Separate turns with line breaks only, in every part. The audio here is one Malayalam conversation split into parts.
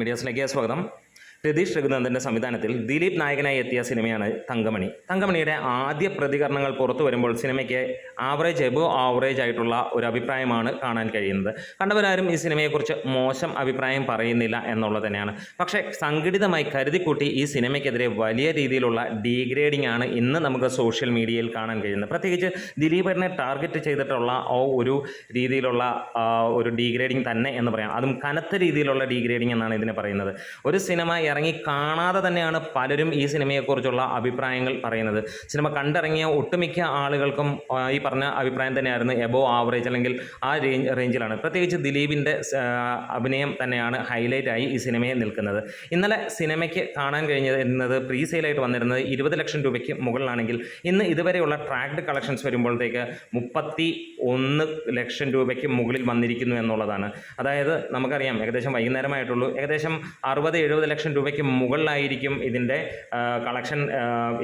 മീഡിയാസിലേക്ക് സ്വാഗതം. രതീഷ് രഘുനന്ദൻ്റെ സംവിധാനത്തിൽ ദിലീപ് നായകനായി എത്തിയ സിനിമയാണ് തങ്കമണി. തങ്കമണിയുടെ ആദ്യ പ്രതികരണങ്ങൾ പുറത്തു വരുമ്പോൾ സിനിമയ്ക്ക് എബോ ആവറേജ് ആയിട്ടുള്ള ഒരു അഭിപ്രായമാണ് കാണാൻ കഴിയുന്നത്. കണ്ടവരാരും ഈ സിനിമയെക്കുറിച്ച് മോശം അഭിപ്രായം പറയുന്നില്ല എന്നുള്ളത് തന്നെയാണ്. പക്ഷേ സംഘടിതമായി കരുതിക്കൂട്ടി ഈ സിനിമയ്ക്കെതിരെ വലിയ രീതിയിലുള്ള ഡീഗ്രേഡിംഗ് ആണ് ഇന്ന് നമുക്ക് സോഷ്യൽ മീഡിയയിൽ കാണാൻ കഴിയുന്നത്. പ്രത്യേകിച്ച് ദിലീപിനെ ടാർഗറ്റ് ചെയ്തിട്ടുള്ള ഒരു രീതിയിലുള്ള ഒരു ഡീഗ്രേഡിംഗ് തന്നെ എന്ന് പറയാം. അതും കനത്ത രീതിയിലുള്ള ഡീഗ്രേഡിംഗ് എന്നാണ് ഇതിനെ പറയുന്നത്. ഒരു സിനിമ ഇറങ്ങി കാണാതെ തന്നെയാണ് പലരും ഈ സിനിമയെക്കുറിച്ചുള്ള അഭിപ്രായങ്ങൾ പറയുന്നത്. സിനിമ കണ്ടിറങ്ങിയ ഒട്ടുമിക്ക ആളുകൾക്കും ഈ പറഞ്ഞ അഭിപ്രായം തന്നെയായിരുന്നു, എബോ ആവറേജ് അല്ലെങ്കിൽ ആ റേഞ്ചിലാണ്. പ്രത്യേകിച്ച് ദിലീപിൻ്റെ അഭിനയം തന്നെയാണ് ഹൈലൈറ്റായി ഈ സിനിമയെ നിൽക്കുന്നത്. ഇന്നലെ സിനിമയ്ക്ക് കാണാൻ കഴിഞ്ഞിരുന്നത് പ്രീ സെയിലായിട്ട് വന്നിരുന്നത് 20 ലക്ഷം രൂപയ്ക്ക് മുകളിലാണെങ്കിൽ ഇന്ന് ഇതുവരെയുള്ള ട്രാക്ഡ് കളക്ഷൻസ് വരുമ്പോഴത്തേക്ക് 31 ലക്ഷം രൂപയ്ക്ക് മുകളിൽ വന്നിരിക്കുന്നു എന്നുള്ളതാണ്. അതായത് നമുക്കറിയാം ഏകദേശം വൈകുന്നേരമായിട്ടുള്ളൂ, ഏകദേശം 60-70 ലക്ഷം രൂപയ്ക്ക് മുകളിലായിരിക്കും ഇതിൻ്റെ കളക്ഷൻ.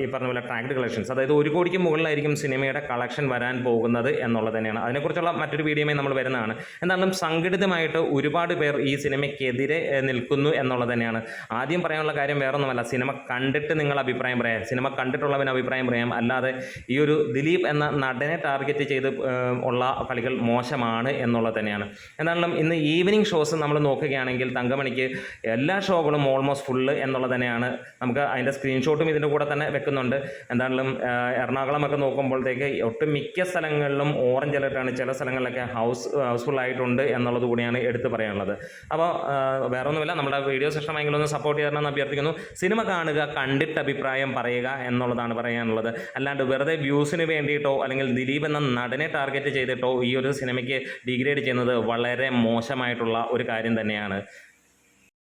ഈ പറഞ്ഞ പോലെ ട്രാക്ഡ് കളക്ഷൻസ്, അതായത് 1 കോടിക്ക് മുകളിലായിരിക്കും സിനിമയുടെ കളക്ഷൻ വരാൻ പോകുന്നത് എന്നുള്ളത് തന്നെയാണ്. അതിനെക്കുറിച്ചുള്ള മറ്റൊരു വീഡിയോയുമായി നമ്മൾ വരുന്നതാണ്. എന്തായാലും സംഘടിതമായിട്ട് ഒരുപാട് പേർ ഈ സിനിമയ്ക്കെതിരെ നിൽക്കുന്നു എന്നുള്ളത് തന്നെയാണ്. ആദ്യം പറയാനുള്ള കാര്യം വേറൊന്നുമല്ല, സിനിമ കണ്ടിട്ട് നിങ്ങൾ അഭിപ്രായം പറയാം, സിനിമ കണ്ടിട്ടുള്ളവന് അഭിപ്രായം പറയാം. അല്ലാതെ ഈ ഒരു ദിലീപ് എന്ന നടനെ ടാർഗറ്റ് ചെയ്ത് ഉള്ള കളികൾ മോശമാണ് എന്നുള്ളത് തന്നെയാണ്. എന്തായാലും ഇന്ന് ഈവനിങ് ഷോസ് നമ്മൾ നോക്കുകയാണെങ്കിൽ തങ്കമണിക്ക് എല്ലാ ഷോകളും ഓൾമോസ്റ്റ് ഫുള്ള് എന്നുള്ളത് തന്നെയാണ്. നമുക്ക് അതിൻ്റെ സ്ക്രീൻഷോട്ടും ഇതിൻ്റെ കൂടെ തന്നെ വെക്കുന്നുണ്ട്. എന്തായാലും എറണാകുളമൊക്കെ നോക്കുമ്പോഴത്തേക്ക് ഒട്ടുമിക്ക സ്ഥലങ്ങളിലും ഓറഞ്ച് അലർട്ടാണ്, ചില സ്ഥലങ്ങളിലൊക്കെ ഹൗസ്ഫുൾ ആയിട്ടുണ്ട് എന്നുള്ളത് കൂടിയാണ് എടുത്തു പറയാനുള്ളത്. അപ്പോൾ വേറെ ഒന്നുമില്ല, നമ്മുടെ വീഡിയോ ഇഷ്ടമെങ്കിലും ഒന്ന് സപ്പോർട്ട് ചെയ്യാമെന്ന് അഭ്യർത്ഥിക്കുന്നു. സിനിമ കാണുക, കണ്ടിട്ട് അഭിപ്രായം പറയുക എന്നുള്ളതാണ് പറയാനുള്ളത്. അല്ലാണ്ട് വെറുതെ വ്യൂസിന് വേണ്ടിയിട്ടോ അല്ലെങ്കിൽ ദിലീപ് എന്ന നടനെ ടാർഗറ്റ് ചെയ്തിട്ടോ ഈ ഒരു സിനിമയ്ക്ക് ഡിഗ്രേഡ് ചെയ്യുന്നത് വളരെ മോശമായിട്ടുള്ള ഒരു കാര്യം തന്നെയാണ്.